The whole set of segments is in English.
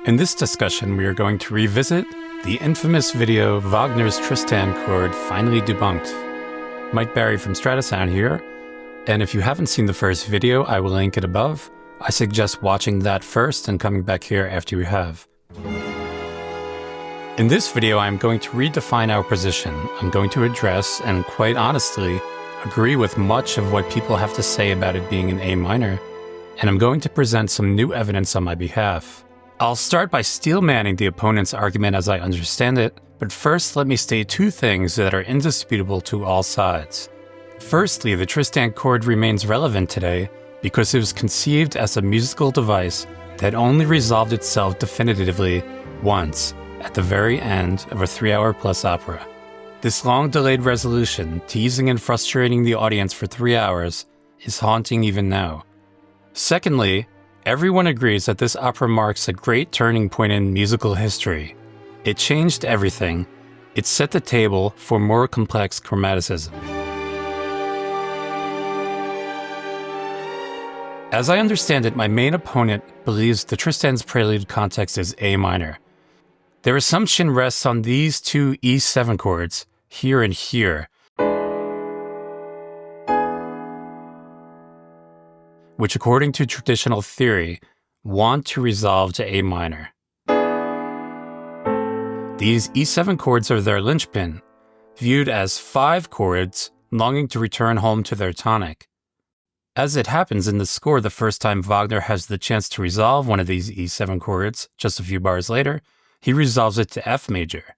In this discussion, we are going to revisit the infamous video Wagner's Tristan Chord Finally Debunked. Mike Barry from Stratisound here, and if you haven't seen the first video, I will link it above. I suggest watching that first and coming back here after you have. In this video, I'm going to redefine our position. I'm going to address, and quite honestly, agree with much of what people have to say about it being an A minor, and I'm going to present some new evidence on my behalf. I'll start by steel-manning the opponent's argument as I understand it, but first let me state two things that are indisputable to all sides. Firstly, the Tristan Chord remains relevant today because it was conceived as a musical device that only resolved itself definitively once, at the very end of a 3-hour-plus opera. This long-delayed resolution, teasing and frustrating the audience for 3 hours, is haunting even now. Secondly, everyone agrees that this opera marks a great turning point in musical history. It changed everything. It set the table for more complex chromaticism. As I understand it, my main opponent believes the Tristan's prelude context is A minor. Their assumption rests on these two E7 chords, here and here, which according to traditional theory, want to resolve to A minor. These E7 chords are their linchpin, viewed as 5 chords longing to return home to their tonic. As it happens in the score, the first time Wagner has the chance to resolve one of these E7 chords, just a few bars later, he resolves it to F major.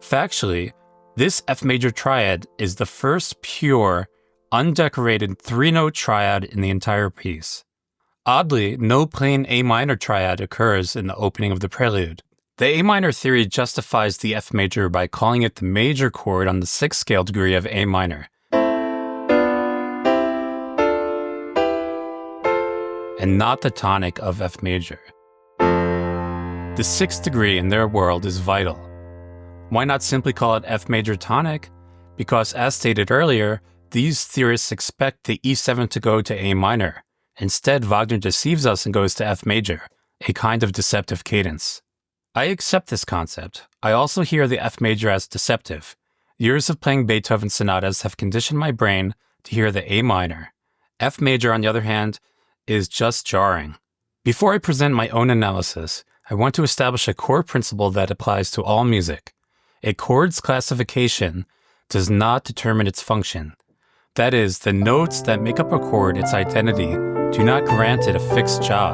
Factually, this F major triad is the first pure, undecorated 3-note triad in the entire piece. Oddly, no plain A minor triad occurs in the opening of the prelude. The A minor theory justifies the F major by calling it the major chord on the 6th scale degree of A minor, and not the tonic of F major. The 6th degree in their world is vital. Why not simply call it F major tonic? Because as stated earlier, these theorists expect the E7 to go to A minor. Instead, Wagner deceives us and goes to F major, a kind of deceptive cadence. I accept this concept. I also hear the F major as deceptive. Years of playing Beethoven sonatas have conditioned my brain to hear the A minor. F major, on the other hand, is just jarring. Before I present my own analysis, I want to establish a core principle that applies to all music. A chord's classification does not determine its function. That is, the notes that make up a chord its identity do not grant it a fixed job.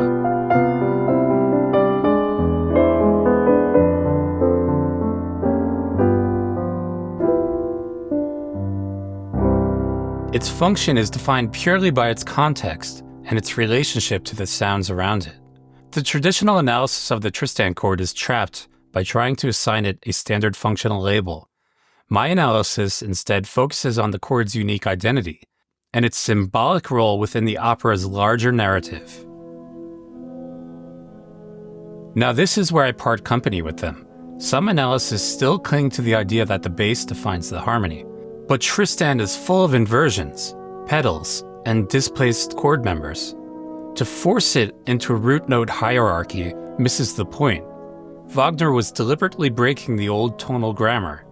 Its function is defined purely by its context and its relationship to the sounds around it. The traditional analysis of the Tristan chord is trapped by trying to assign it a standard functional label. My analysis instead focuses on the chord's unique identity and its symbolic role within the opera's larger narrative. Now this is where I part company with them. Some analysis still cling to the idea that the bass defines the harmony, but Tristan is full of inversions, pedals, and displaced chord members. To force it into a root note hierarchy misses the point. Wagner was deliberately breaking the old tonal grammar.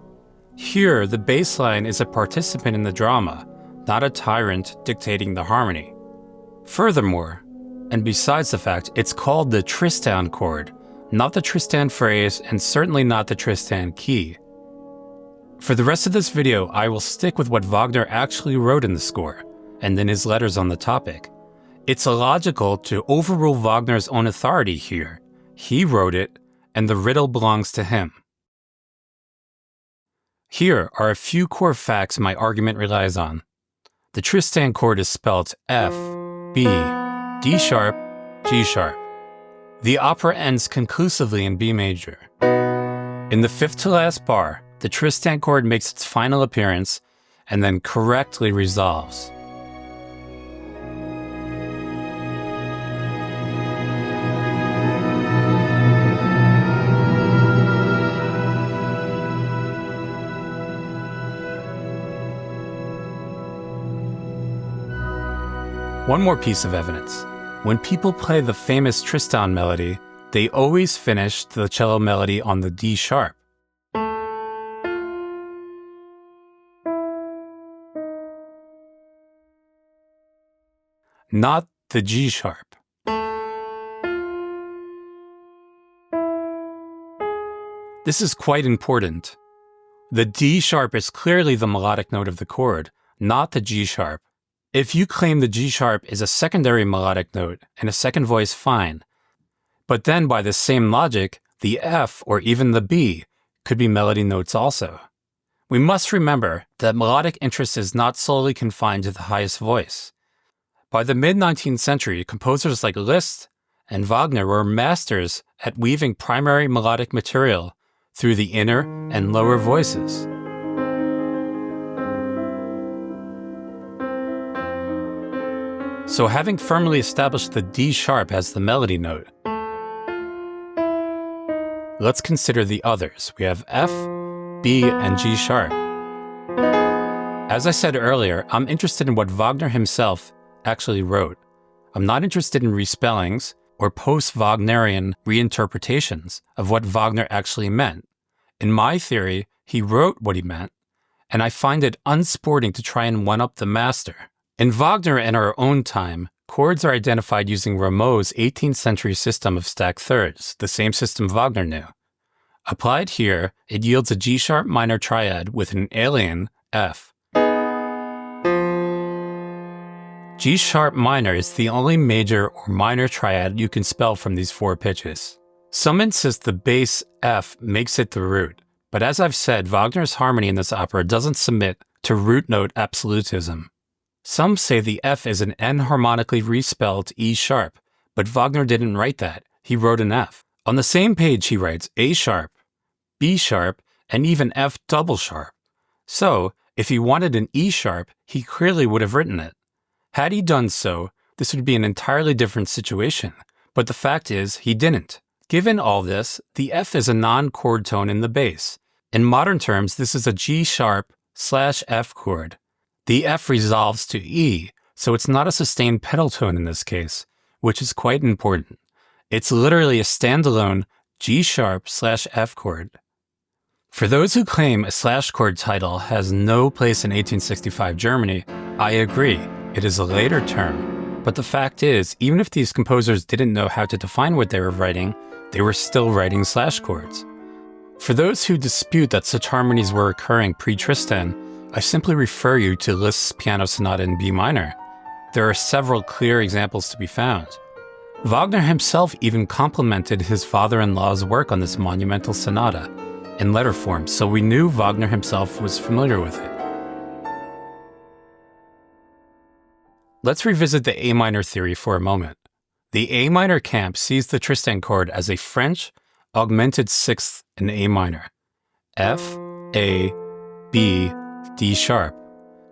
Here, the bass line is a participant in the drama, not a tyrant dictating the harmony. Furthermore, and besides the fact, it's called the Tristan chord, not the Tristan phrase, and certainly not the Tristan key. For the rest of this video, I will stick with what Wagner actually wrote in the score, and in his letters on the topic. It's illogical to overrule Wagner's own authority here. He wrote it, and the riddle belongs to him. Here are a few core facts my argument relies on. The Tristan chord is spelled F, B, D sharp, G sharp. The opera ends conclusively in B major. In the 5th to last bar, the Tristan chord makes its final appearance and then correctly resolves. One more piece of evidence. When people play the famous Tristan melody, they always finish the cello melody on the D sharp. Not the G sharp. This is quite important. The D sharp is clearly the melodic note of the chord, not the G sharp. If you claim the G sharp is a secondary melodic note and a second voice, fine. But then by the same logic, the F or even the B could be melody notes also. We must remember that melodic interest is not solely confined to the highest voice. By the mid-19th century, composers like Liszt and Wagner were masters at weaving primary melodic material through the inner and lower voices. So having firmly established the D sharp as the melody note, let's consider the others. We have F, B, and G sharp. As I said earlier, I'm interested in what Wagner himself actually wrote. I'm not interested in respellings or post-Wagnerian reinterpretations of what Wagner actually meant. In my theory, he wrote what he meant, and I find it unsporting to try and one-up the master. In Wagner and our own time, chords are identified using Rameau's 18th century system of stacked thirds, the same system Wagner knew. Applied here, it yields a G sharp minor triad with an alien F. G sharp minor is the only major or minor triad you can spell from these four pitches. Some insist the bass F makes it the root, but as I've said, Wagner's harmony in this opera doesn't submit to root note absolutism. Some say the F is an enharmonically respelled E sharp, but Wagner didn't write that. He wrote an F. On the same page he writes A sharp, B sharp, and even F double sharp. So, if he wanted an E sharp, he clearly would have written it. Had he done so, this would be an entirely different situation, but the fact is, he didn't. Given all this, the F is a non-chord tone in the bass. In modern terms, this is a G sharp / F chord. The F resolves to E, so it's not a sustained pedal tone in this case, which is quite important. It's literally a standalone G sharp / F chord. For those who claim a slash chord title has no place in 1865 Germany, I agree, it is a later term. But the fact is, even if these composers didn't know how to define what they were writing, they were still writing slash chords. For those who dispute that such harmonies were occurring pre-Tristan, I simply refer you to Liszt's Piano Sonata in B minor. There are several clear examples to be found. Wagner himself even complimented his father-in-law's work on this monumental sonata in letter form, so we knew Wagner himself was familiar with it. Let's revisit the A minor theory for a moment. The A minor camp sees the Tristan chord as a French augmented sixth in A minor. F, A, B, D sharp.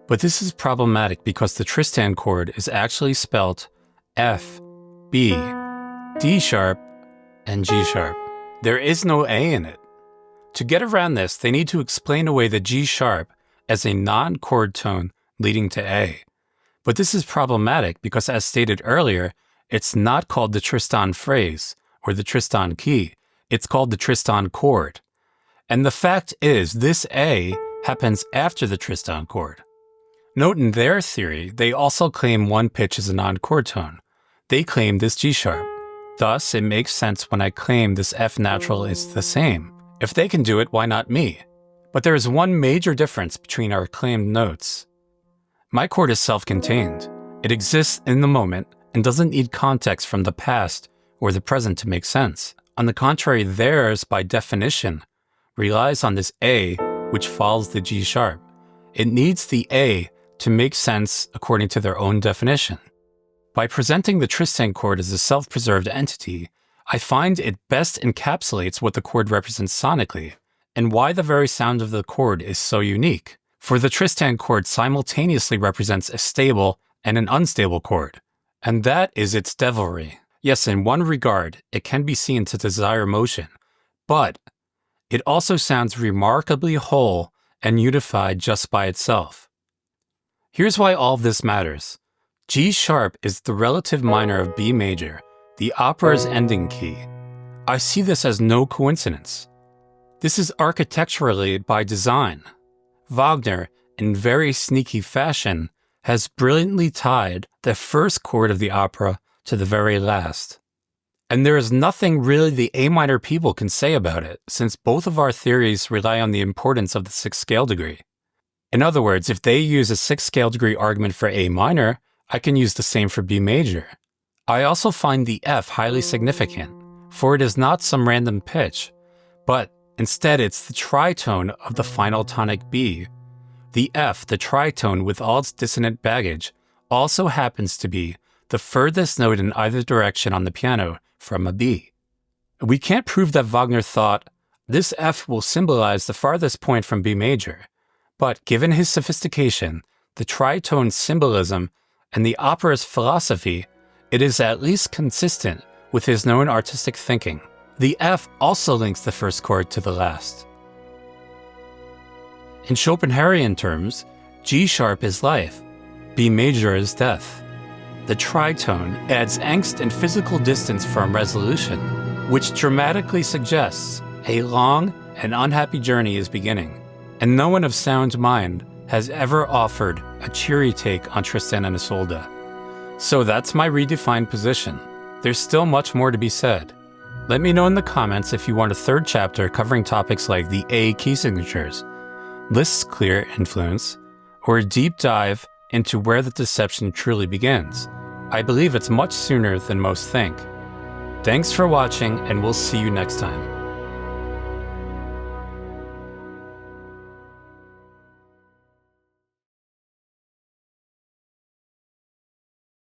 But this is problematic because the Tristan chord is actually spelt F, B, D sharp, and G sharp. There is no A in it. To get around this, they need to explain away the G sharp as a non-chord tone leading to A. But this is problematic because, as stated earlier, it's not called the Tristan phrase or the Tristan key. It's called the Tristan chord. And the fact is, this A happens after the Tristan chord. Note in their theory, they also claim one pitch is a non-chord tone. They claim this G sharp. Thus, it makes sense when I claim this F natural is the same. If they can do it, why not me? But there is one major difference between our claimed notes. My chord is self-contained. It exists in the moment and doesn't need context from the past or the present to make sense. On the contrary, theirs, by definition, relies on this A, which follows the G sharp. It needs the A to make sense according to their own definition. By presenting the Tristan chord as a self-preserved entity, I find it best encapsulates what the chord represents sonically, and why the very sound of the chord is so unique. For the Tristan chord simultaneously represents a stable and an unstable chord, and that is its devilry. Yes, in one regard, it can be seen to desire motion, but it also sounds remarkably whole and unified just by itself. Here's why all of this matters. G sharp is the relative minor of B major, the opera's ending key. I see this as no coincidence. This is architecturally by design. Wagner, in very sneaky fashion, has brilliantly tied the first chord of the opera to the very last. And there is nothing really the A minor people can say about it, since both of our theories rely on the importance of the sixth scale degree. In other words, if they use a sixth scale degree argument for A minor, I can use the same for B major. I also find the F highly significant, for it is not some random pitch, but instead it's the tritone of the final tonic B. The F, the tritone with all its dissonant baggage, also happens to be the furthest note in either direction on the piano from a B. We can't prove that Wagner thought, this F will symbolize the farthest point from B major, but given his sophistication, the tritone symbolism, and the opera's philosophy, it is at least consistent with his known artistic thinking. The F also links the first chord to the last. In Schopenhauerian terms, G sharp is life, B major is death. The tritone adds angst and physical distance from resolution, which dramatically suggests a long and unhappy journey is beginning, and no one of sound mind has ever offered a cheery take on Tristan and Isolde. So that's my redefined position. There's still much more to be said. Let me know in the comments if you want a third chapter covering topics like the A key signatures, Liszt's clear influence, or a deep dive into where the deception truly begins. I believe it's much sooner than most think. Thanks for watching, and we'll see you next time.